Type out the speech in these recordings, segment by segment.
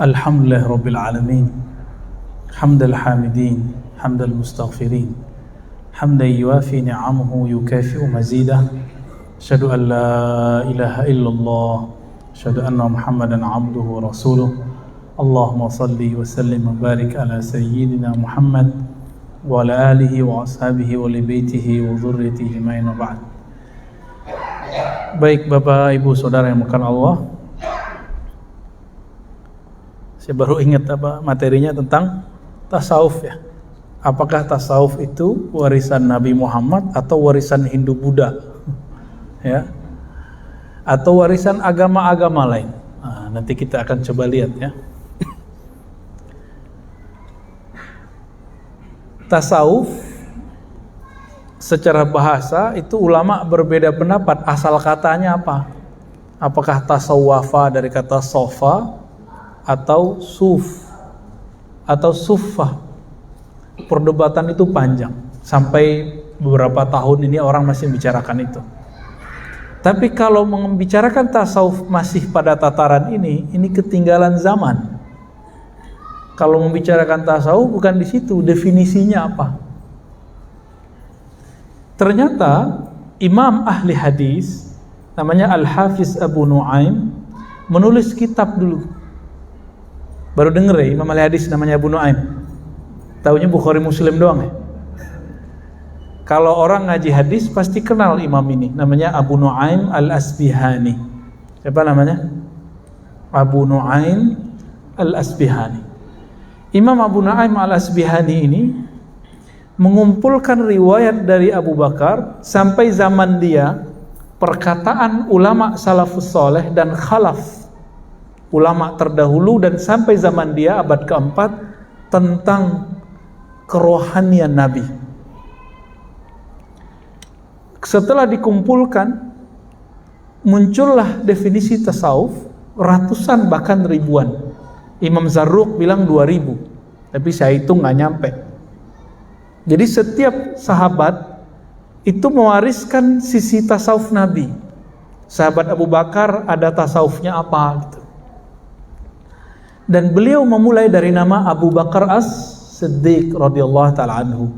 Alhamdulillah Rabbil Alamin. Hamdal hamidin, hamdal mustaghfirin, hamdan yuafi ni'amahu yukafi'u mazidah. Asyhadu an la ilaha illallah, asyhadu anna Muhammadan abduhu wa rasuluh. Allahumma salli wa sallim wa barik ala sayyidina Muhammad wa ala alihi wa ashabihi wa li baitihi wa dzurriyyatihi ma'in ba'd. Baik Bapak Ibu Saudara yang dimuliakan Allah, saya baru ingat materinya tentang tasawuf ya. Apakah tasawuf itu warisan Nabi Muhammad atau warisan Hindu Buddha? Ya. Atau warisan agama-agama lain? Nah, nanti kita akan coba lihat ya. Tasawuf secara bahasa itu ulama berbeda pendapat asal katanya apa. Apakah tasawwafa dari kata sofa atau suf atau suffah. Perdebatan itu panjang, sampai beberapa tahun ini orang masih membicarakan itu. Tapi kalau membicarakan tasawuf masih pada tataran ini ketinggalan zaman. Kalau membicarakan tasawuf bukan di situ, definisinya apa? Ternyata Imam ahli hadis namanya Al-Hafiz Abu Nu'aim menulis kitab dulu. Baru denger ya, Imam ahli hadis namanya Abu Nu'aim. Taunya Bukhari Muslim doang ya. Kalau orang ngaji hadis pasti kenal imam ini, namanya Abu Nu'aim Al-Asbihani. Siapa namanya? Abu Nu'aim Al-Asbihani. Imam Abu Nu'aim Al-Asbihani ini mengumpulkan riwayat dari Abu Bakar sampai zaman dia, perkataan ulama salafus soleh dan khalaf, ulama terdahulu, dan sampai zaman dia abad keempat, tentang kerohanian Nabi. Setelah dikumpulkan, muncullah definisi tasawuf, ratusan bahkan ribuan. Imam Zarruq bilang 2000, tapi saya hitung nggak nyampe. Jadi setiap sahabat itu mewariskan sisi tasawuf Nabi. Sahabat Abu Bakar ada tasawufnya apa gitu. Dan beliau memulai dari nama Abu Bakar As-Siddiq radhiyallahu ta'ala anhu.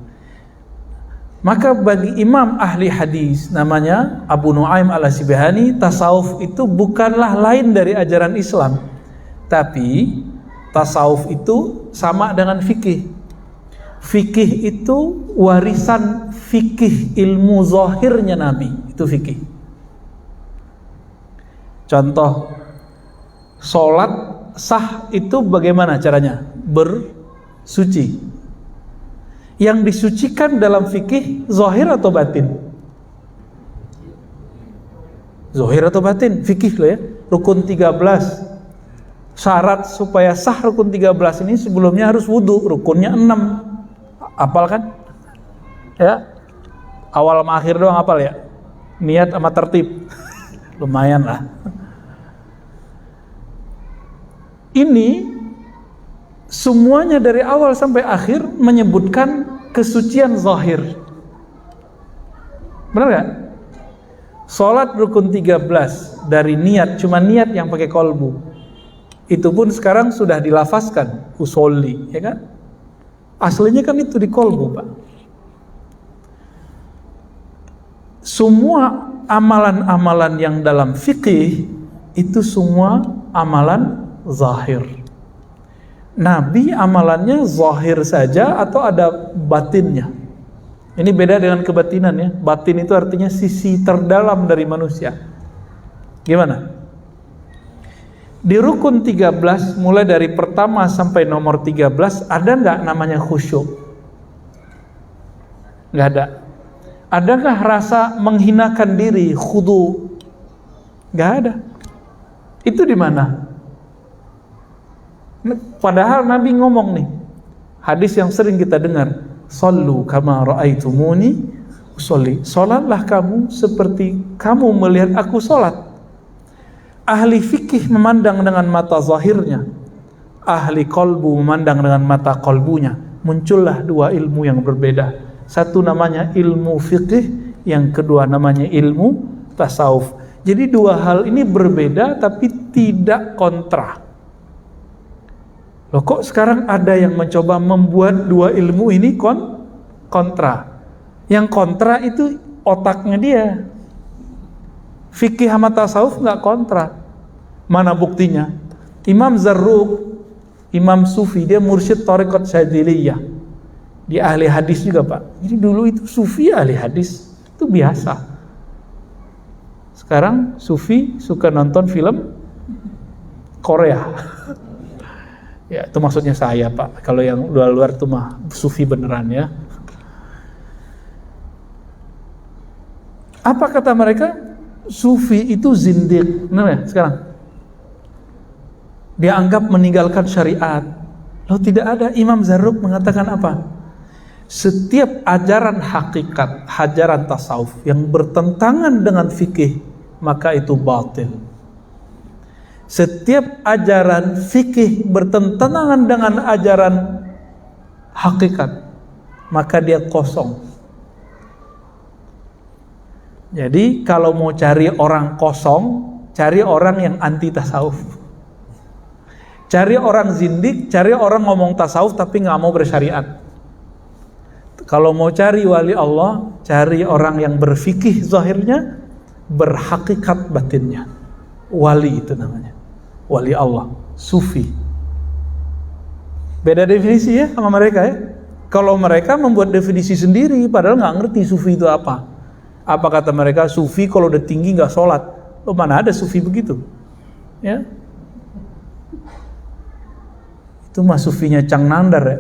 Maka bagi imam ahli hadis namanya Abu Nu'aim Al-Asbihani, tasawuf itu bukanlah lain dari ajaran Islam, tapi tasawuf itu sama dengan fikih. Fikih itu warisan fikih ilmu zahirnya Nabi, itu fikih. Contoh, sholat sah itu bagaimana caranya? Bersuci. Yang disucikan dalam fikih zahir atau batin? Zahir atau batin? Fikih loh ya. Rukun 13. Syarat supaya sah rukun 13 ini sebelumnya harus wudu, rukunnya 6. Hafal kan? Ya. Awal sama akhir doang hafal ya. Niat sama tertib. Lumayan lah. Ini semuanya dari awal sampai akhir menyebutkan kesucian zahir. Benar gak? Sholat rukun 13 dari niat, cuma niat yang pakai kolbu. Itu pun sekarang sudah dilafazkan usolli, ya kan? Aslinya kan itu di kolbu, Pak. Semua amalan-amalan yang dalam fikih itu semua amalan zahir. Nabi amalannya zahir saja atau ada batinnya? Ini beda dengan kebatinan ya. Batin itu artinya sisi terdalam dari manusia. Gimana? Di rukun 13 mulai dari pertama sampai nomor 13 ada nggak namanya khusyuk? Nggak ada. Adakah rasa menghinakan diri, khudu? Nggak ada. Itu di mana? Padahal Nabi ngomong nih, hadis yang sering kita dengar, sallu kama ra'aitumuni usolli. Salatlah kamu seperti kamu melihat aku salat. Ahli fikih memandang dengan mata zahirnya, ahli kolbu memandang dengan mata kolbunya. Muncullah dua ilmu yang berbeda. Satu namanya ilmu fikih, yang kedua namanya ilmu tasawuf. Jadi dua hal ini berbeda tapi tidak kontra. Loh kok sekarang ada yang mencoba membuat dua ilmu ini kontra. Yang kontra itu otaknya dia. Fikih sama tasawuf nggak kontra. Mana buktinya? Imam Zarruq, Imam Sufi, dia mursyid Thariqat Syadziliyah. Dia ahli hadis juga, Pak. Jadi dulu itu Sufi ahli hadis, itu biasa. Sekarang Sufi suka nonton film Korea. Ya, itu maksudnya saya, Pak. Kalau yang luar-luar itu mah Sufi beneran ya. Apa kata mereka? Sufi itu zindiq. Benar ya sekarang? Dia anggap meninggalkan syariat. Loh tidak ada. Imam Zarruq mengatakan apa? Setiap ajaran hakikat, ajaran tasawuf yang bertentangan dengan fikih, maka itu batil. Setiap ajaran fikih bertentangan dengan ajaran hakikat, maka dia kosong. Jadi kalau mau cari orang kosong, cari orang yang anti tasawuf. Cari orang zindik, cari orang ngomong tasawuf tapi nggak mau bersyariat. Kalau mau cari wali Allah, cari orang yang berfikih zahirnya, berhakikat batinnya. Wali itu namanya. Wali Allah, sufi. Beda definisi ya sama mereka ya. Kalau mereka membuat definisi sendiri, padahal nggak ngerti sufi itu apa. Apa kata mereka? Sufi kalau udah tinggi nggak sholat. Oh, mana ada sufi begitu? Ya. Itu mah sufinya Cang Nandar ya.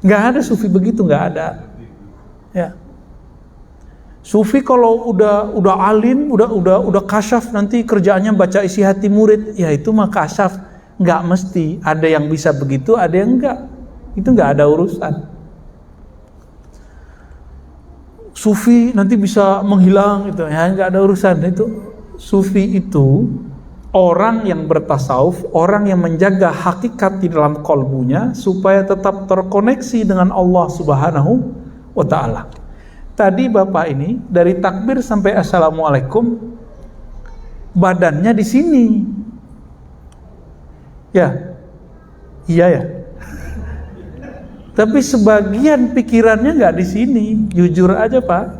Nggak ada sufi begitu, nggak ada. Ya. Sufi kalau udah alim, udah kasyaf, nanti kerjaannya baca isi hati murid, ya itu mah kasyaf. Nggak mesti, ada yang bisa begitu, ada yang enggak. Itu nggak ada urusan. Sufi nanti bisa menghilang gitu, ya nggak ada urusan. Itu sufi itu orang yang bertasawuf, orang yang menjaga hakikat di dalam kolbunya supaya tetap terkoneksi dengan Allah Subhanahu wa Ta'ala. Tadi Bapak ini dari takbir sampai assalamualaikum badannya di sini. Ya. Iya ya. Tapi sebagian pikirannya nggak di sini. Jujur aja Pak.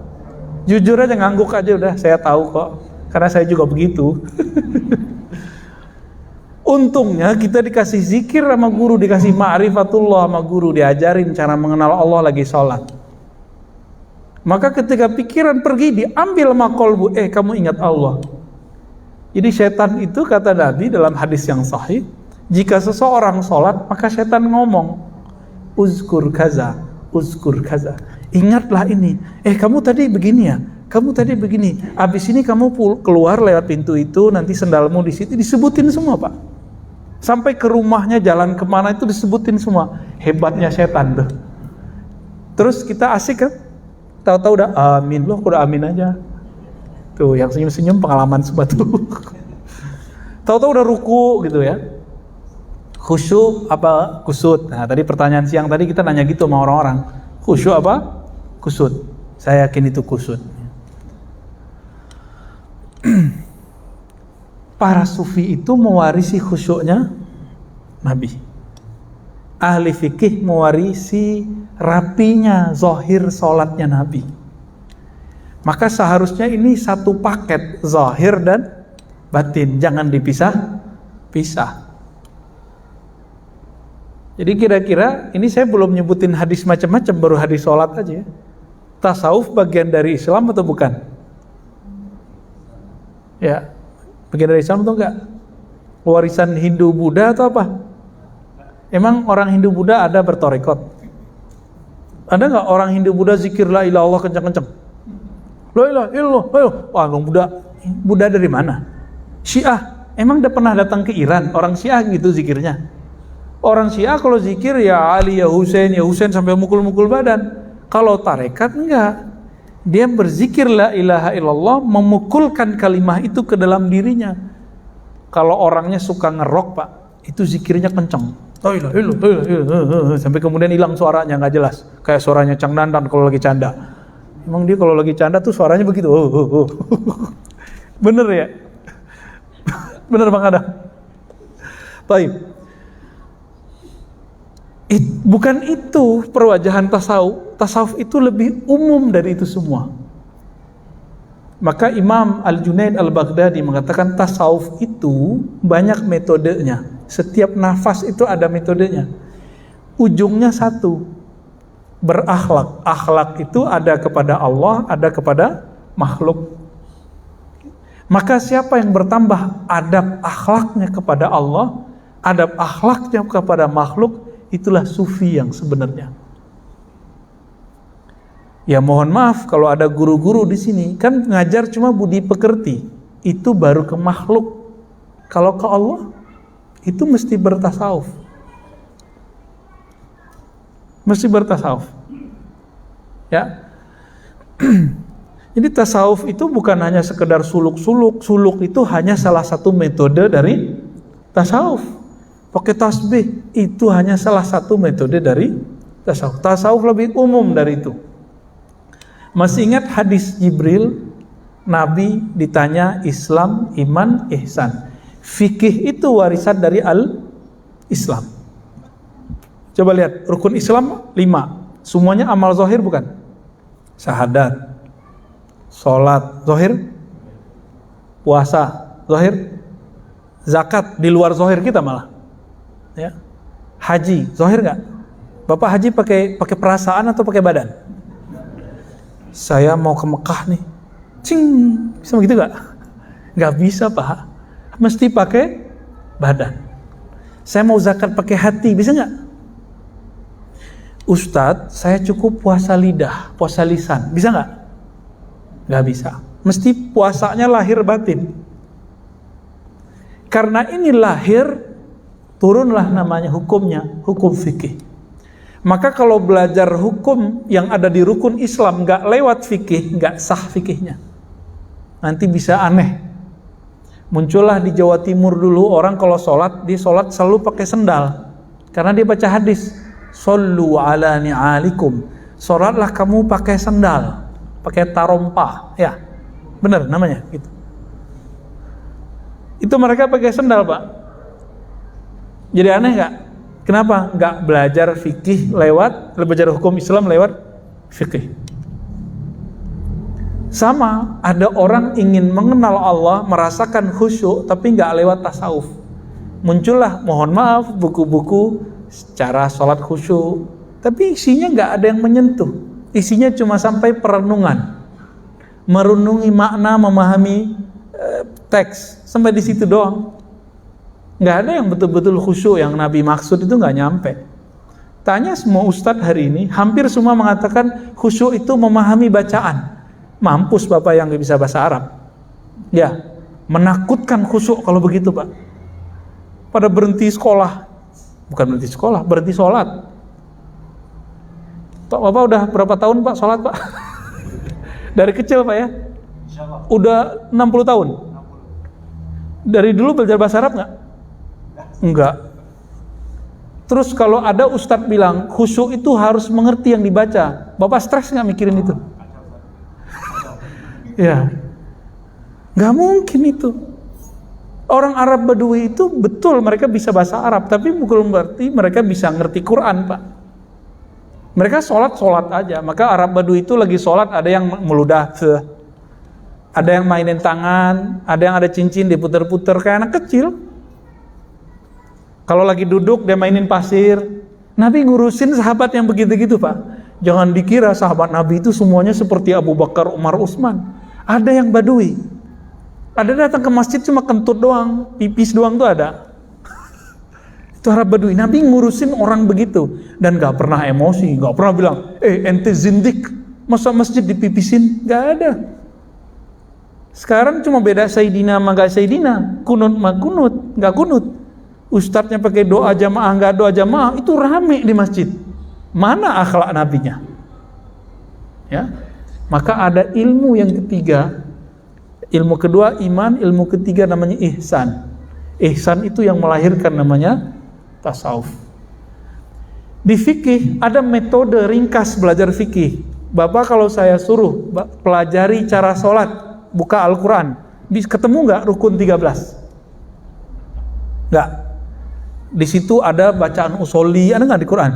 Jujur aja, ngangguk aja udah, saya tahu kok. Karena saya juga begitu. Untungnya kita dikasih zikir sama guru, dikasih ma'rifatullah sama guru, diajarin cara mengenal Allah lagi sholat. Maka ketika pikiran pergi, diambil sama kolbu, kamu ingat Allah. Jadi setan itu kata Nabi dalam hadis yang sahih, jika seseorang sholat, maka setan ngomong, uzkur kaza, ingatlah ini. Kamu tadi begini ya, kamu tadi begini. Abis ini kamu keluar lewat pintu itu, nanti sendalmu di situ, disebutin semua Pak. Sampai ke rumahnya, jalan kemana itu disebutin semua. Hebatnya setan tuh. Terus kita asik kan? Tahu-tahu udah amin, loh udah amin aja. Tuh yang senyum-senyum pengalaman semua tuh. Tahu-tahu udah ruku gitu ya. Khusyuk apa kusut? Nah tadi pertanyaan siang tadi kita nanya gitu sama orang-orang. Khusyuk apa? Kusut. Saya yakin itu kusut. Para sufi itu mewarisi khusyuknya Nabi. Ahli fikih mewarisi rapinya zahir sholatnya Nabi. Maka seharusnya ini satu paket, zahir dan batin, jangan dipisah-pisah. Jadi kira-kira ini saya belum nyebutin hadis macam-macam, baru hadis sholat aja. Tasawuf bagian dari Islam atau bukan? Ya, bagian dari Islam atau enggak? Warisan Hindu Buddha atau apa? Emang orang Hindu Buddha ada bertorikot? Ada nggak orang Hindu Buddha zikir la ilaha illallah kencang-kencang? La ilaha illallah, ayo. Wah, Buddha dari mana? Syiah. Emang udah pernah datang ke Iran? Orang Syiah gitu zikirnya. Orang Syiah kalau zikir ya Ali, ya Husain sampai mukul-mukul badan. Kalau tarekat enggak. Dia berzikir la ilaha illallah, memukulkan kalimah itu ke dalam dirinya. Kalau orangnya suka ngerok Pak, itu zikirnya kencang. Sampai kemudian hilang suaranya, nggak jelas. Kayak suaranya Cang Nandan kalau lagi canda. Emang dia kalau lagi canda tuh suaranya begitu. Bener ya? Bener Bang Adam? Baik. Bukan itu perwajahan tasawuf. Tasawuf itu lebih umum dari itu semua. Maka Imam Al-Junaid Al-Baghdadi mengatakan tasawuf itu banyak metodenya. Setiap nafas itu ada metodenya. Ujungnya satu, berakhlak. Akhlak itu ada kepada Allah, ada kepada makhluk. Maka siapa yang bertambah adab akhlaknya kepada Allah, adab akhlaknya kepada makhluk, itulah sufi yang sebenarnya. Ya mohon maaf kalau ada guru-guru di sini kan ngajar cuma budi pekerti, itu baru ke makhluk. Kalau ke Allah itu mesti bertasawuf. Mesti bertasawuf. Ya. Jadi tasawuf itu bukan hanya sekedar suluk-suluk. Suluk itu hanya salah satu metode dari tasawuf. Pakai tasbih itu hanya salah satu metode dari tasawuf. Tasawuf lebih umum dari itu. Masih ingat hadis Jibril, Nabi ditanya Islam, iman, ihsan. Fikih itu warisan dari al-Islam. Coba lihat, rukun Islam 5. Semuanya amal zahir bukan? Syahadat, sholat, zahir. Puasa, zahir. Zakat, di luar zahir kita malah. Ya. Haji, zahir nggak? Bapak haji pakai perasaan atau pakai badan? Saya mau ke Mekah nih, bisa begitu nggak? Nggak bisa Pak, mesti pakai badan. Saya mau zakat pakai hati, bisa nggak? Ustadz, saya cukup puasa lidah, puasa lisan, bisa nggak? Nggak bisa, mesti puasanya lahir batin. Karena ini lahir, turunlah namanya hukumnya, hukum fikih. Maka kalau belajar hukum yang ada di rukun Islam nggak lewat fikih, nggak sah fikihnya. Nanti bisa aneh. Muncullah di Jawa Timur dulu orang kalau sholat, dia sholat selalu pakai sendal. Karena dia baca hadis, Shollu ala ni'alikum. Sholatlah kamu pakai sendal, pakai tarompa. Ya, benar namanya gitu. Itu mereka pakai sendal Pak. Jadi aneh nggak? Kenapa nggak belajar fikih belajar hukum Islam lewat fikih? Sama, ada orang ingin mengenal Allah, merasakan khusyuk, tapi nggak lewat tasawuf. Muncullah, mohon maaf, buku-buku cara sholat khusyuk, tapi isinya nggak ada yang menyentuh. Isinya cuma sampai perenungan, merenungi makna, memahami teks, sampai di situ doang. Nggak ada yang betul-betul khusyuk yang Nabi maksud, itu nggak nyampe. Tanya semua ustadz hari ini, hampir semua mengatakan khusyuk itu memahami bacaan. Mampus Bapak yang nggak bisa bahasa Arab. Ya, menakutkan khusyuk kalau begitu Pak. Pada berhenti sekolah, bukan berhenti sekolah, berhenti sholat. Pak Bapak udah berapa tahun Pak sholat Pak? Dari kecil Pak ya? Udah 60 tahun? Dari dulu belajar bahasa Arab nggak? Enggak. Terus kalau ada ustadz bilang khusyuk itu harus mengerti yang dibaca, Bapak stres nggak mikirin itu? Ya, nggak mungkin itu. Orang Arab Badui itu betul mereka bisa bahasa Arab, tapi bukan berarti mereka bisa ngerti Quran Pak. Mereka sholat aja. Maka Arab Badui itu lagi sholat ada yang meludah, ada yang mainin tangan, ada yang ada cincin diputer-puter kayak anak kecil. Kalau lagi duduk dia mainin pasir. Nabi ngurusin sahabat yang begitu-gitu Pak. Jangan dikira sahabat Nabi itu semuanya seperti Abu Bakar, Umar, Utsman. Ada yang badui. Ada datang ke masjid cuma kentut doang, pipis doang tuh ada. Itu Arab Badui. Nabi ngurusin orang begitu dan gak pernah emosi, gak pernah bilang, ente zindik, masa masjid dipipisin? Gak ada. Sekarang cuma beda Sayyidina sama gak Sayyidina, kunut sama kunut, gak kunut. Ustadznya pakai doa jamaah, nggak doa jamaah, itu rame di masjid. Mana akhlak nabinya? Ya, maka ada ilmu yang ketiga, ilmu kedua iman, ilmu ketiga namanya ihsan. Ihsan itu yang melahirkan namanya tasawuf. Di fikih ada metode ringkas belajar fikih. Bapak kalau saya suruh pelajari cara sholat, buka Al-Quran, ketemu nggak rukun 13? Nggak. Di situ ada bacaan usoli, ada nggak di Quran?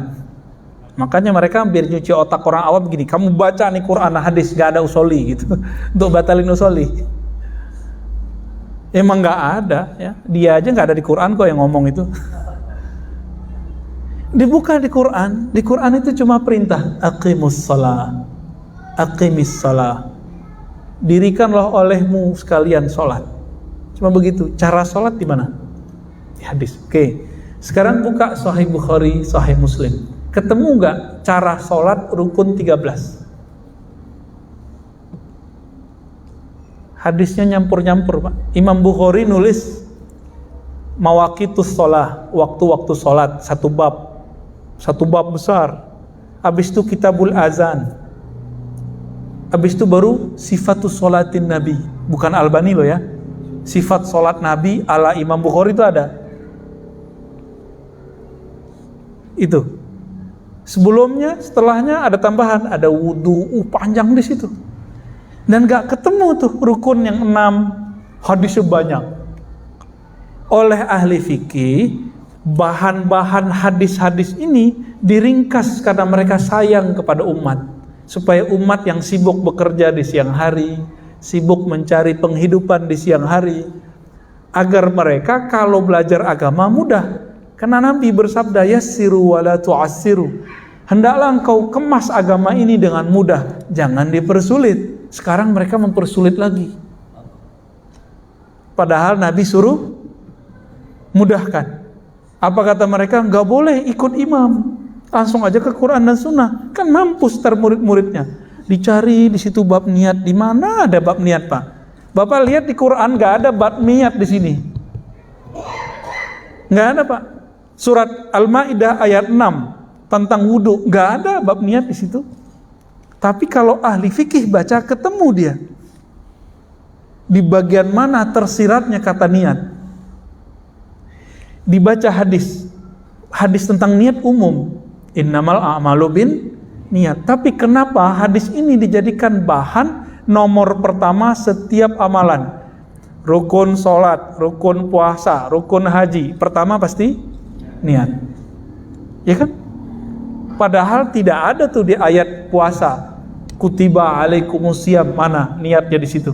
Makanya mereka biar nyuci otak orang awam begini, kamu baca nih Quran hadis nggak ada usoli gitu, untuk batalin usoli. Emang nggak ada, ya. Dia aja nggak ada di Quran kok yang ngomong itu. Dibuka di Quran itu cuma perintah aqimus shalah, aqimis shalah. Dirikanlah olehmu sekalian sholat. Cuma begitu. Cara sholat di mana? Di hadis. Oke. Sekarang buka Sahih Bukhari, Sahih Muslim. Ketemu nggak cara sholat rukun 13? Hadisnya nyampur-nyampur, Pak. Imam Bukhari nulis mawaqitus sholah, waktu-waktu sholat, satu bab besar. Habis itu kitabul azan. Habis itu baru sifatus sholatin Nabi. Bukan Albani loh ya. Sifat sholat Nabi ala Imam Bukhari itu ada. Itu. Sebelumnya, setelahnya ada tambahan, ada wudu, panjang di situ. Dan gak ketemu tuh rukun yang 6, hadisnya banyak. Oleh ahli fikih, bahan-bahan hadis-hadis ini diringkas karena mereka sayang kepada umat, supaya umat yang sibuk bekerja di siang hari, sibuk mencari penghidupan di siang hari, agar mereka kalau belajar agama mudah. Karena Nabi bersabda, yassiru wa la tu'assiru. Hendaklah engkau kemas agama ini dengan mudah, jangan dipersulit. Sekarang mereka mempersulit lagi. Padahal Nabi suruh mudahkan. Apa kata mereka? Enggak boleh ikut imam, langsung aja ke Quran dan Sunnah. Kan mampus ntar murid-muridnya. Dicari di situ bab niat, di mana ada bab niat, Pak? Bapak lihat di Quran enggak ada bab niat di sini. Enggak ada, Pak. Surat Al-Maidah ayat 6 tentang wudu, enggak ada bab niat di situ. Tapi kalau ahli fikih baca, ketemu dia. Di bagian mana tersiratnya kata niat. Dibaca hadis tentang niat umum, innamal a'malu bin niat. Tapi kenapa hadis ini dijadikan bahan nomor pertama setiap amalan? Rukun sholat, rukun puasa, rukun haji, pertama pasti niat, ya kan? Padahal tidak ada tuh di ayat puasa, kutiba alaikumusiyam, mana niatnya di situ?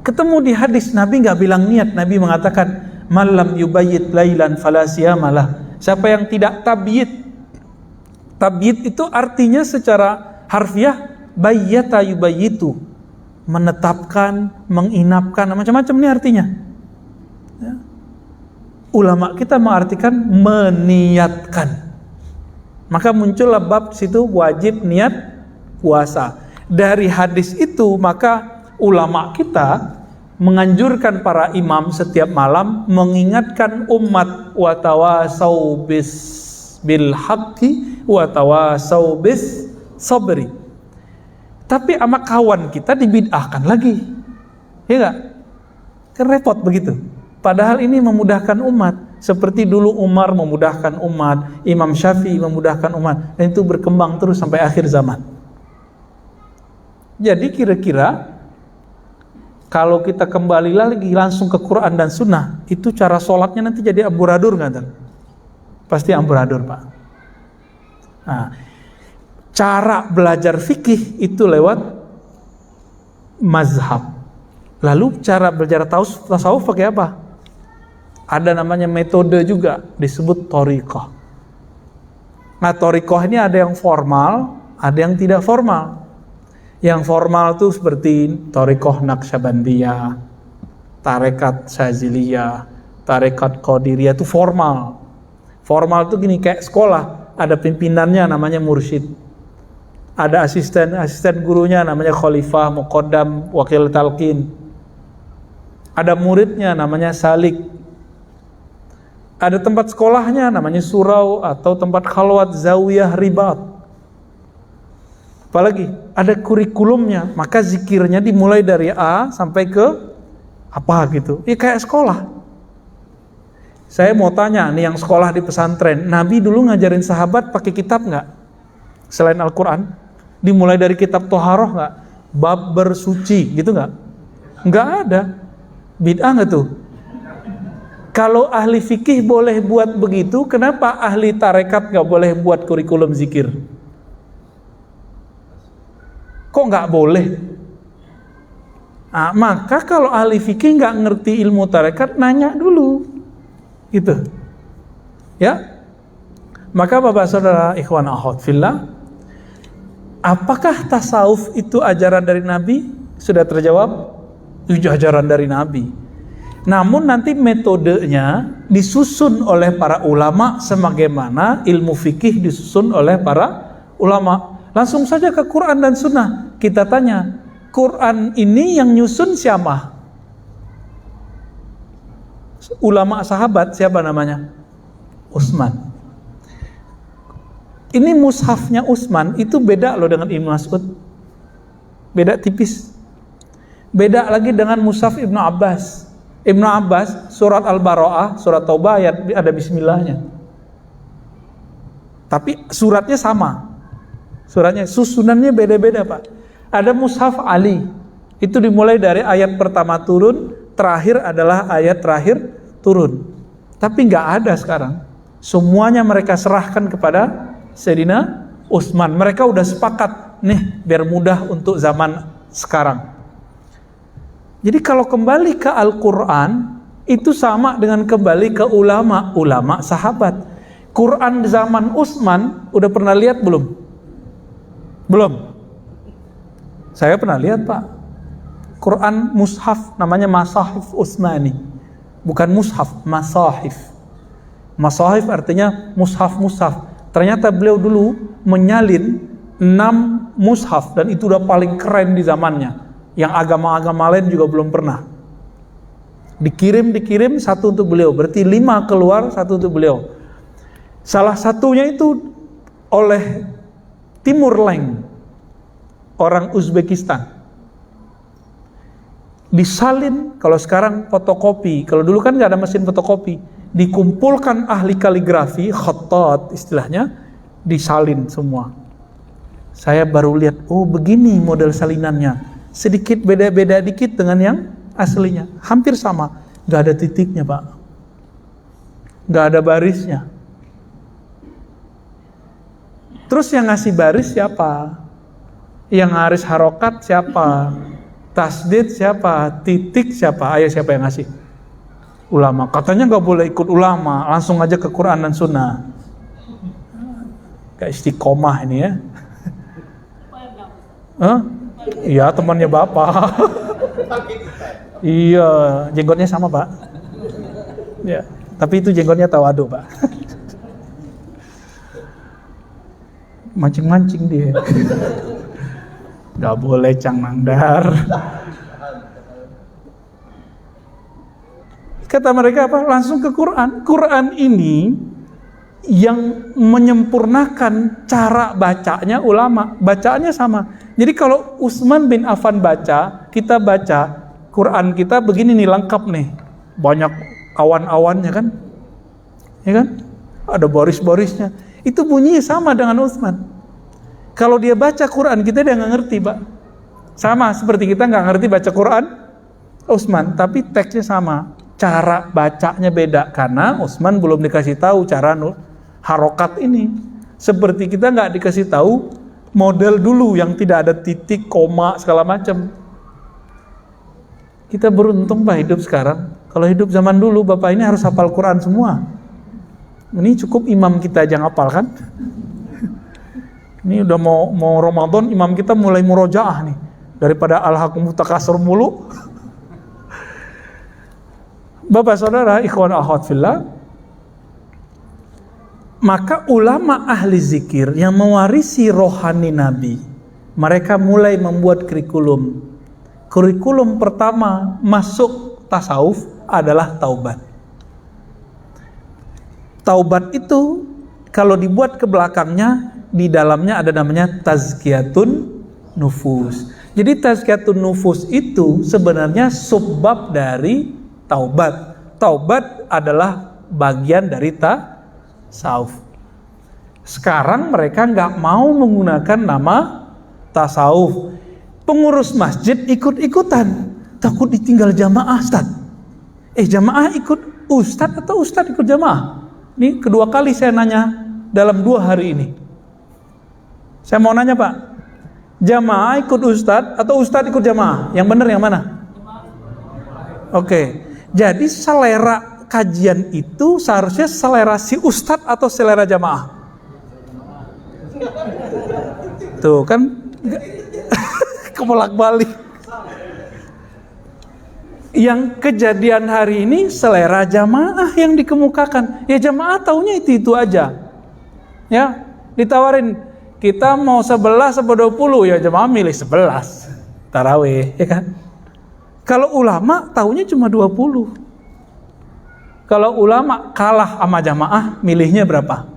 Ketemu di hadis, Nabi nggak bilang niat, Nabi mengatakan malam yubayyit lailan fala siyamalah. Siapa yang tidak tabyid itu artinya secara harfiah bayyata yubayyitu, menetapkan, menginapkan, macam-macam nih artinya. Ya. Ulama kita mengartikan meniatkan. Maka muncullah bab situ wajib niat puasa. Dari hadis itu maka ulama kita menganjurkan para imam setiap malam mengingatkan umat watawasau bil haqqi watawasau bis sabri. Tapi sama kawan kita dibid'ahkan lagi. Ya enggak? Kan repot begitu. Padahal ini memudahkan umat. Seperti dulu Umar memudahkan umat, Imam Syafi'i memudahkan umat, dan itu berkembang terus sampai akhir zaman. Jadi kira-kira kalau kita kembali lagi langsung ke Quran dan Sunnah, itu cara sholatnya nanti jadi amburadur nggak? Pasti amburadur, Pak. Nah, cara belajar fikih itu lewat mazhab. Lalu cara belajar tasawuf pakai apa? Ada namanya metode juga, disebut thariqah. Nah, thariqah ini ada yang formal, ada yang tidak formal. Yang formal itu seperti thariqah Naqsyabandiyah, tarekat Syaziliyah, tarekat Qadiriyah, itu formal. Formal itu gini, kayak sekolah, ada pimpinannya namanya mursyid. Ada asisten gurunya namanya khalifah, muqaddam, wakil talqin. Ada muridnya namanya salik. Ada tempat sekolahnya namanya surau atau tempat khalwat, zawiyah, ribat. Apalagi ada kurikulumnya, maka zikirnya dimulai dari A sampai ke apa gitu. Ya kayak sekolah. Saya mau tanya nih yang sekolah di pesantren, Nabi dulu ngajarin sahabat pakai kitab nggak? Selain Al-Quran, dimulai dari kitab Toharoh nggak? Bab bersuci gitu nggak? Nggak ada. Bid'ah nggak tuh? Kalau ahli fikih boleh buat begitu, kenapa ahli tarekat nggak boleh buat kurikulum zikir? Kok nggak boleh? Nah, maka kalau ahli fikih nggak ngerti ilmu tarekat, nanya dulu, gitu. Ya, maka bapak saudara ikhwan akhwat fillah, apakah tasawuf itu ajaran dari Nabi? Sudah terjawab, itu ajaran dari Nabi. Namun nanti metodenya disusun oleh para ulama sebagaimana ilmu fikih disusun oleh para ulama. Langsung saja ke Quran dan Sunnah. Kita tanya, Quran ini yang nyusun siapa? Ulama sahabat, siapa namanya? Utsman. Ini mushafnya Utsman itu beda loh dengan Ibnu Mas'ud. Beda tipis. Beda lagi dengan mushaf Ibnu Abbas. Ibnu Abbas surat Al-Bara'ah, surat Taubah ada bismillahnya. Tapi suratnya sama. Suratnya, susunannya beda-beda, Pak. Ada mushaf Ali. Itu dimulai dari ayat pertama turun, terakhir adalah ayat terakhir turun. Tapi nggak ada sekarang. Semuanya mereka serahkan kepada Sayyidina Utsman. Mereka udah sepakat, nih biar mudah untuk zaman sekarang. Jadi kalau kembali ke Al-Quran, itu sama dengan kembali ke ulama sahabat. Quran zaman Utsman, udah pernah lihat belum? Belum? Saya pernah lihat, Pak. Quran mushaf, namanya Masahif Utsmani. Bukan mushaf, masahif. Masahif artinya mushaf-mushaf. Ternyata beliau dulu menyalin 6 mushaf, dan itu udah paling keren di zamannya. Yang agama-agama lain juga belum pernah. Dikirim satu untuk beliau, berarti 5 keluar, satu untuk beliau. Salah satunya itu oleh Timur Leng, orang Uzbekistan. Disalin, kalau sekarang fotokopi, kalau dulu kan nggak ada mesin fotokopi, dikumpulkan ahli kaligrafi, khattat istilahnya, disalin semua. Saya baru lihat, oh begini model salinannya, sedikit beda-beda dikit dengan yang aslinya, hampir sama, nggak ada titiknya, Pak, nggak ada barisnya. Terus yang ngasih baris siapa? Yang ngaris harokat siapa? Tasdid siapa? Titik siapa? Ayo, siapa yang ngasih? Ulama. Katanya nggak boleh ikut ulama, langsung aja ke Quran dan Sunnah. Kayak istiqomah ini ya. Iya, temannya Bapak. Iya, jenggotnya sama, Pak. Ya, tapi itu jenggotnya tawadu, Pak. Mancing-mancing dia. Gak boleh Cang Nandar. Kata mereka apa? Langsung ke Quran. Quran ini yang menyempurnakan cara bacanya ulama. Bacaannya sama. Jadi kalau Utsman bin Affan baca, kita baca Quran kita begini nih, lengkap nih. Banyak awan-awannya kan? Ya kan? Ada baris-barisnya. Itu bunyinya sama dengan Utsman. Kalau dia baca Quran, kita dia nggak ngerti, Pak. Sama seperti kita nggak ngerti baca Quran Utsman, tapi teksnya sama. Cara bacanya beda, karena Utsman belum dikasih tahu cara harokat ini. Seperti kita nggak dikasih tahu model dulu yang tidak ada titik, koma, segala macam. Kita beruntung, Pak, hidup sekarang. Kalau hidup zaman dulu, Bapak ini harus hafal Quran semua. Ini cukup imam kita aja ngapal kan? Ini udah mau Ramadan, imam kita mulai murojaah nih, daripada al-hakum takasur mulu. Bapak saudara ikhwan akhwat fillah, maka ulama ahli zikir yang mewarisi rohani Nabi, mereka mulai membuat kurikulum. Kurikulum pertama masuk tasawuf adalah taubat. Taubat itu kalau dibuat ke belakangnya, di dalamnya ada namanya tazkiyatun nufus. Jadi tazkiyatun nufus itu sebenarnya subbab dari taubat. Taubat adalah bagian dari tasawuf. Sekarang mereka nggak mau menggunakan nama tasawuf. Pengurus masjid ikut-ikutan, takut ditinggal jamaah, Ustaz. Jamaah ikut Ustadz atau ustadz ikut jamaah? Ini kedua kali saya nanya dalam 2 hari ini. Saya mau nanya Pak, jamaah ikut ustadz atau ustadz ikut jamaah? Yang benar yang mana? Oke, jadi selera kajian itu seharusnya selera si ustadz atau selera jamaah? Tuh kan kebolak-balik. Yang kejadian hari ini selera jamaah yang dikemukakan. Ya jamaah taunya itu aja. Ya, ditawarin kita mau 11 atau 20, ya jamaah milih 11 tarawih, ya kan? Kalau ulama taunya cuma 20. Kalau ulama kalah sama jamaah, milihnya berapa?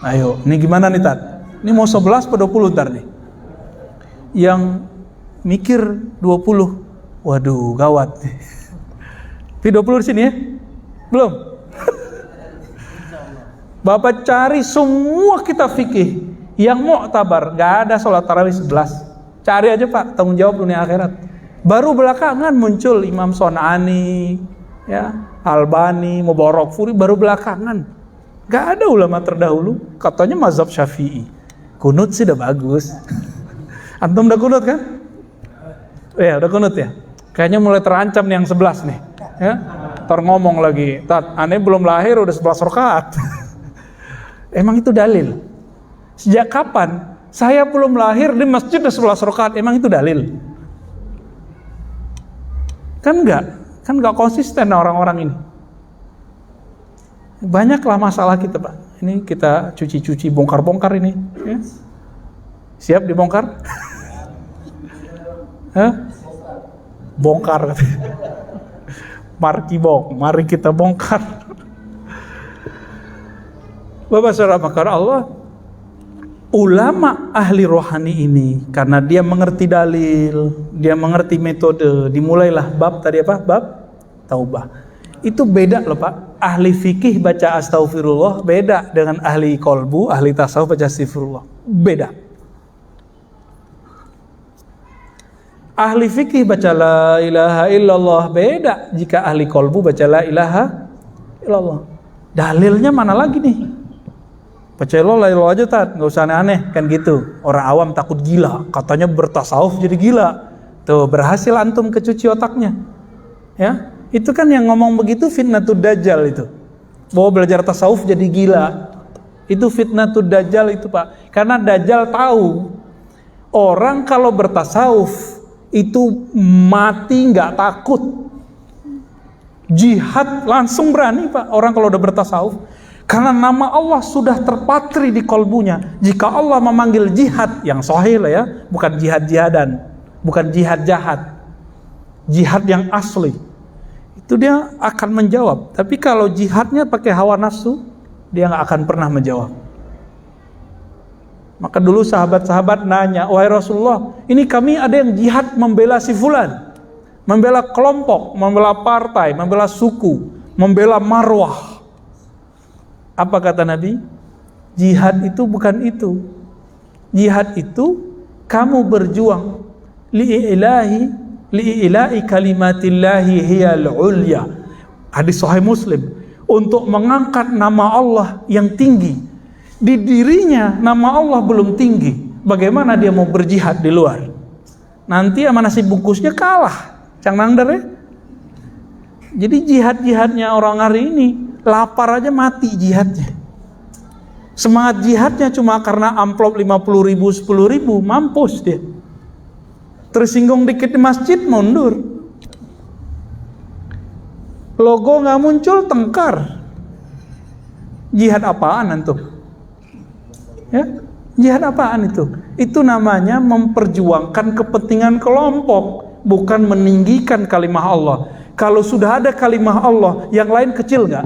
Ayo, ini gimana nih Tat? Ini mau 11 atau 20 ntar nih? Yang mikir 20. Waduh, gawat. Tapi 20 di sini ya? Belum? Bapak cari semua kitab fikih yang mu'tabar, enggak ada sholat tarawih 11. Cari aja Pak, tanggung jawab dunia akhirat. Baru belakangan muncul Imam Son'ani, ya, Albani, Mubarakfuri, baru belakangan. Enggak ada ulama terdahulu, katanya mazhab Syafi'i. Kunut sih udah bagus. Antum udah kunut kan? Ya, udah kunut ya. Kayaknya mulai terancam nih yang 11 nih, ya. Ntar ngomong lagi, Tat, aneh belum lahir udah 11 rakaat. Emang itu dalil? Sejak kapan saya belum lahir di masjid udah 11 rakaat? Emang itu dalil? Kan enggak konsisten orang-orang ini. Banyaklah masalah kita Pak. Ini kita cuci-cuci, bongkar-bongkar ini, ya. Siap dibongkar? Hah? Bongkar. Mari kita bongkar. Bapak saudara makar Allah, ulama ahli rohani ini karena dia mengerti dalil, dia mengerti metode, dimulailah bab tadi apa? Bab taubah. Itu beda loh Pak. Ahli fikih baca astaghfirullah beda dengan ahli kolbu, ahli tasawuf baca astaghfirullah. Beda. Ahli fikih baca la ilaha illallah beda jika ahli kolbu baca la ilaha illallah. Dalilnya mana lagi nih? Baca la ilaha aja Tat, nggak usah aneh-aneh kan gitu. Orang awam takut gila, katanya bertasawuf jadi gila. Tuh berhasil antum kecuci otaknya. Ya, itu kan yang ngomong begitu fitnatud dajjal itu. Bahwa belajar tasawuf jadi gila. Itu fitnatud dajjal itu Pak. Karena dajjal tahu orang kalau bertasawuf itu mati nggak takut, jihad langsung berani Pak orang kalau udah bertasawuf, karena nama Allah sudah terpatri di kolbunya. Jika Allah memanggil jihad yang sahih lah ya, bukan jihad-jihadan, bukan jihad jahat, jihad yang asli, itu dia akan menjawab. Tapi kalau jihadnya pakai hawa nafsu, dia nggak akan pernah menjawab. Maka dulu sahabat-sahabat nanya, wahai Rasulullah, ini kami ada yang jihad membela si fulan, membela kelompok, membela partai, membela suku, membela marwah. Apa kata Nabi? Jihad itu bukan itu. Jihad itu kamu berjuang li'ilahi kalimatillahi hiyal ulya. Hadis Sahih Muslim. Untuk mengangkat nama Allah yang tinggi. Di dirinya nama Allah belum tinggi. Bagaimana dia mau berjihad di luar? Nanti sama nasi bungkusnya kalah. Cang nangder ya. Jadi jihad-jihadnya orang hari ini, lapar aja mati jihadnya. Semangat jihadnya cuma karena amplop 50.000, 10.000, mampus dia. Tersinggung dikit di masjid, mundur. Logo nggak muncul, tengkar. Jihad apaan antum? Ya, jihad apaan itu? Itu namanya memperjuangkan kepentingan kelompok, bukan meninggikan kalimah Allah. Kalau sudah ada kalimah Allah, yang lain kecil nggak?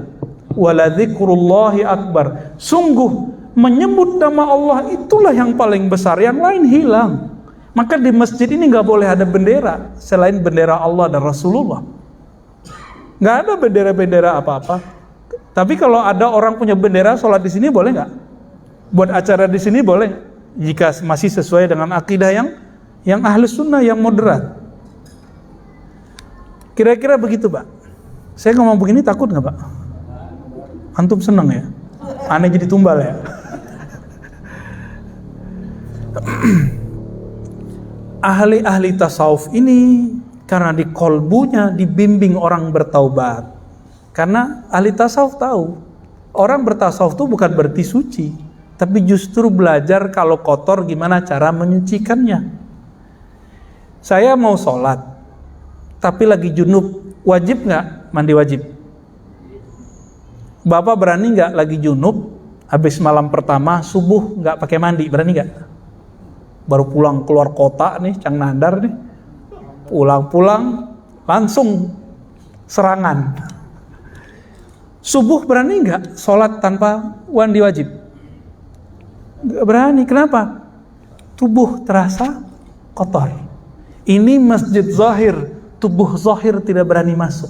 Waladzikrullahi akbar. Sungguh menyebut nama Allah itulah yang paling besar, yang lain hilang. Maka di masjid ini nggak boleh ada bendera selain bendera Allah dan Rasulullah. Nggak ada bendera-bendera apa-apa. Tapi kalau ada orang punya bendera sholat di sini boleh nggak? Buat acara di sini boleh, jika masih sesuai dengan akidah yang ahli sunnah, yang moderat. Kira-kira begitu Pak. Saya ngomong begini takut nggak Pak? Antum seneng ya? Aneh jadi tumbal ya? Ahli-ahli tasawuf ini karena di kolbunya dibimbing orang bertaubat. Karena ahli tasawuf tahu, orang bertasawuf itu bukan berarti suci, tapi justru belajar kalau kotor gimana cara menyucikannya. Saya mau sholat, tapi lagi junub, wajib nggak mandi wajib? Bapak berani nggak lagi junub, habis malam pertama subuh nggak pakai mandi, berani nggak? Baru pulang keluar kota nih, Cang Nandar nih, pulang-pulang langsung serangan. Subuh berani nggak sholat tanpa mandi wajib? Nggak berani. Kenapa? Tubuh terasa kotor. Ini masjid zahir, tubuh zahir tidak berani masuk.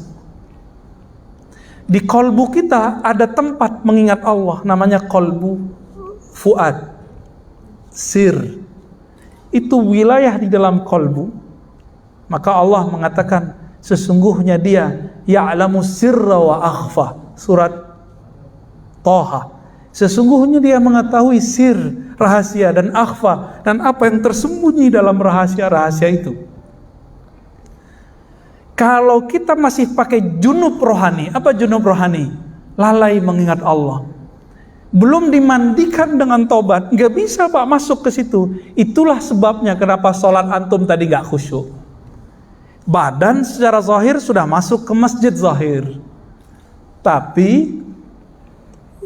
Di kolbu kita ada tempat mengingat Allah, namanya kolbu fuad, sir. Itu wilayah di dalam kolbu. Maka Allah mengatakan, sesungguhnya Dia ya'lamu sirra wa akhfa. Surat Toha. Sesungguhnya Dia mengetahui sir, rahasia, dan akhfa, dan apa yang tersembunyi dalam rahasia-rahasia itu. Kalau kita masih pakai junub rohani, apa junub rohani? Lalai mengingat Allah. Belum dimandikan dengan tobat, nggak bisa Pak masuk ke situ. Itulah sebabnya kenapa sholat antum tadi nggak khusyuk. Badan secara zahir sudah masuk ke masjid zahir, tapi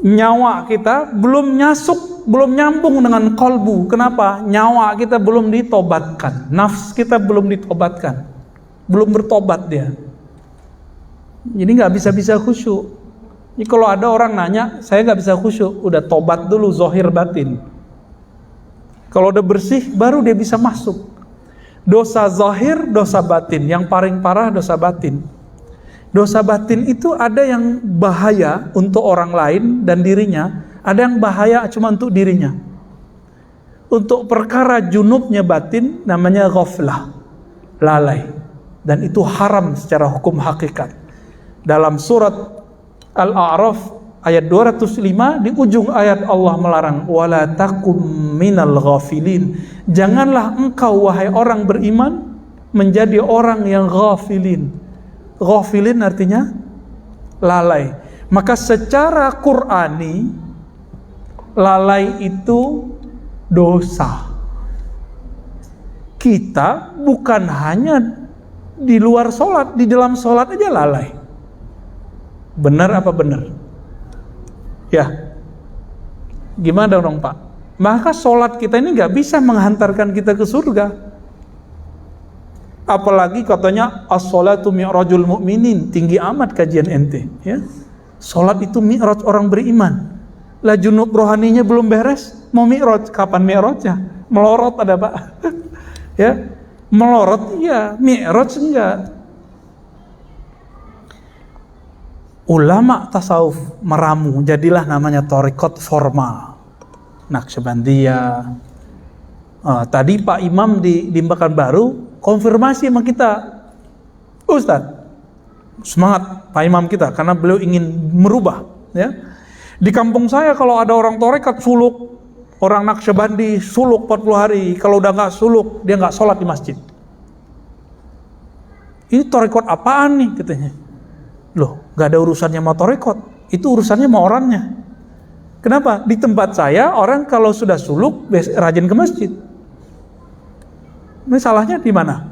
nyawa kita belum nyambung dengan kolbu. Kenapa? Nyawa kita belum ditobatkan, nafs kita belum ditobatkan, belum bertobat dia. Jadi nggak bisa khusyuk. Jadi kalau ada orang nanya, saya nggak bisa khusyuk, udah tobat dulu zahir batin. Kalau udah bersih, baru dia bisa masuk. Dosa zahir, dosa batin. Yang paling parah dosa batin. Dosa batin itu ada yang bahaya untuk orang lain dan dirinya, ada yang bahaya cuma untuk dirinya. Untuk perkara junubnya batin namanya ghaflah, lalai. Dan itu haram secara hukum hakikat. Dalam surat Al-A'raf ayat 205 di ujung ayat Allah melarang wala takum minal ghafilin. Janganlah engkau wahai orang beriman menjadi orang yang ghafilin. Ghafilin artinya lalai. Maka secara Qur'ani lalai itu dosa. Kita bukan hanya di luar sholat, di dalam sholat aja lalai. Benar apa benar? Ya. Gimana dong Pak? Maka sholat kita ini gak bisa menghantarkan kita ke surga. Apalagi katanya as-sholatu mi'rajul mu'minin, tinggi amat kajian ente, ya. Sholat itu mi'raj orang beriman. Lah junub rohaninya belum beres, mau mi'raj, kapan mi'rajnya? Melorot ada Pak. Ya. Melorot iya, mi'raj enggak. Ulama tasawuf meramu, jadilah namanya thariqat formal, Naqsyabandiyah. Tadi Pak Imam di Pekanbaru konfirmasi sama kita, Ustadz, semangat Pak Imam kita karena beliau ingin merubah. Ya, di kampung saya kalau ada orang thariqat suluk, orang Naqsyabandi suluk 40 hari, kalau udah nggak suluk dia nggak sholat di masjid. Ini thariqat apaan nih katanya? Loh, gak ada urusannya sama thariqat, itu urusannya sama orangnya. Kenapa? Di tempat saya, orang kalau sudah suluk, rajin ke masjid. Ini salahnya di mana?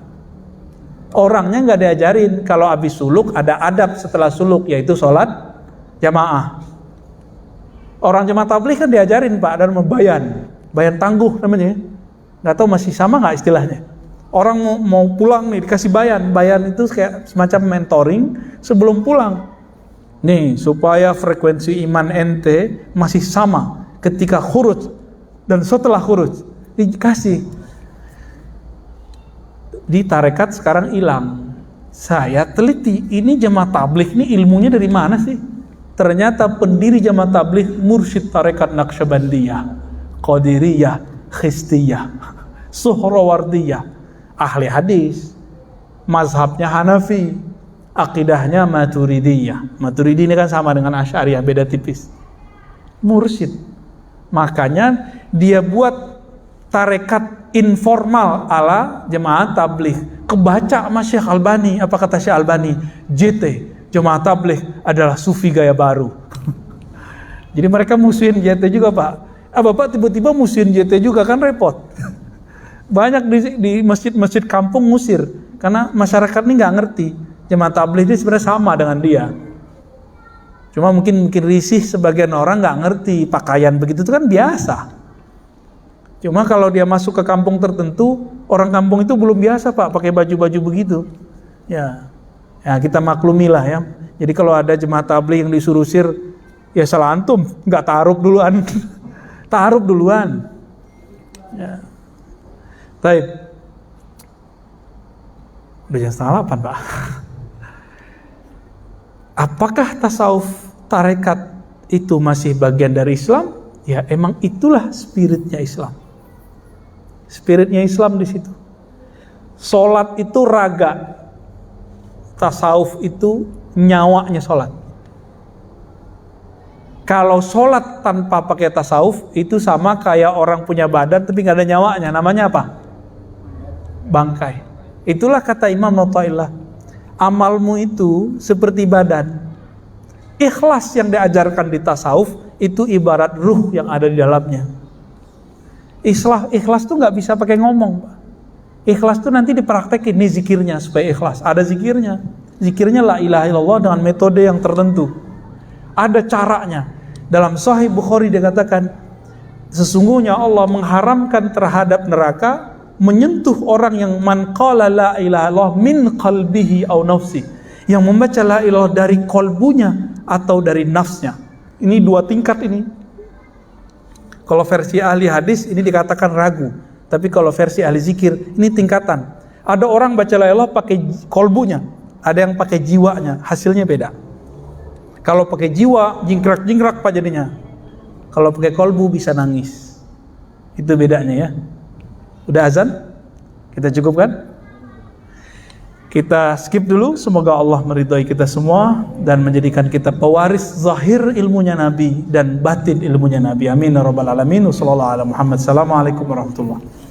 Orangnya gak diajarin, kalau habis suluk, ada adab setelah suluk, yaitu sholat jamaah. Orang jemaah tabligh kan diajarin Pak, dan bayan tangguh namanya. Gak tahu masih sama gak istilahnya? Orang mau pulang nih dikasih bayan itu kayak semacam mentoring sebelum pulang. Nih supaya frekuensi iman ente masih sama ketika khuruj dan setelah khuruj dikasih. Di tarekat sekarang hilang. Saya teliti, ini jemaah tabligh ini ilmunya dari mana sih? Ternyata pendiri jemaah tabligh mursyid tarekat Naqsyabandiyah, Qadiriyah, Khistiyah, Suhrawardiyah, ahli hadis, mazhabnya Hanafi, akidahnya Maturidiyah. Maturidi ini kan sama dengan Asy'ariyah, beda tipis. Mursyid. Makanya dia buat tarekat informal ala jemaah tabligh. Kebaca sama Syekh Albani. Apa kata Syekh Albani? JT, jemaah tabligh adalah sufi gaya baru. Jadi mereka musuhin JT juga, Pak. Bapak tiba-tiba musuhin JT juga, kan repot. Banyak di masjid-masjid kampung ngusir karena masyarakat ini nggak ngerti jemaah tabligh ini sebenarnya sama dengan dia. Cuma mungkin risih sebagian orang nggak ngerti pakaian begitu itu kan biasa. Cuma kalau dia masuk ke kampung tertentu, orang kampung itu belum biasa, Pak, pakai baju-baju begitu. Ya kita maklumilah ya. Jadi kalau ada jemaah tabligh yang disuruh usir, ya salah antum, nggak ta'aruf duluan. Ta'aruf duluan. Ya. Baik. Udah jam 7:30, Pak. Apakah tasawuf tarekat itu masih bagian dari Islam? Ya emang itulah spiritnya Islam. Spiritnya Islam di situ. Salat itu raga. Tasawuf itu nyawanya salat. Kalau salat tanpa pakai tasawuf itu sama kayak orang punya badan tapi nggak ada nyawanya. Namanya apa? Bangkai. Itulah kata Imam Athaillah, amalmu itu seperti badan. Ikhlas yang diajarkan di tasawuf itu ibarat ruh yang ada di dalamnya. Ikhlas tuh nggak bisa pakai ngomong, Pak. Ikhlas tuh nanti dipraktekin, nih zikirnya supaya ikhlas. Ada zikirnya. Zikirnya la ilaha illallah dengan metode yang tertentu. Ada caranya. Dalam Sahih Bukhari dikatakan, sesungguhnya Allah mengharamkan terhadap neraka menyentuh orang yang man qala la ilaha illallah min qalbihi aw nafsi, yang membaca la ilaha dari kolbunya atau dari nafsnya. Ini dua tingkat ini. Kalau versi ahli hadis ini dikatakan ragu, tapi kalau versi ahli zikir ini tingkatan. Ada orang baca la ilaha pakai kolbunya, ada yang pakai jiwanya, hasilnya beda. Kalau pakai jiwa jingkrak-jingkrak Pak jadinya. Kalau pakai kolbu bisa nangis. Itu bedanya ya. Udah azan? Kita cukupkan? Kita skip dulu. Semoga Allah meridhai kita semua dan menjadikan kita pewaris zahir ilmunya Nabi dan batin ilmunya Nabi. Amin ya rabbal alamin. Wassallallahu ala Muhammad. Assalamualaikum warahmatullahi wabarakatuh.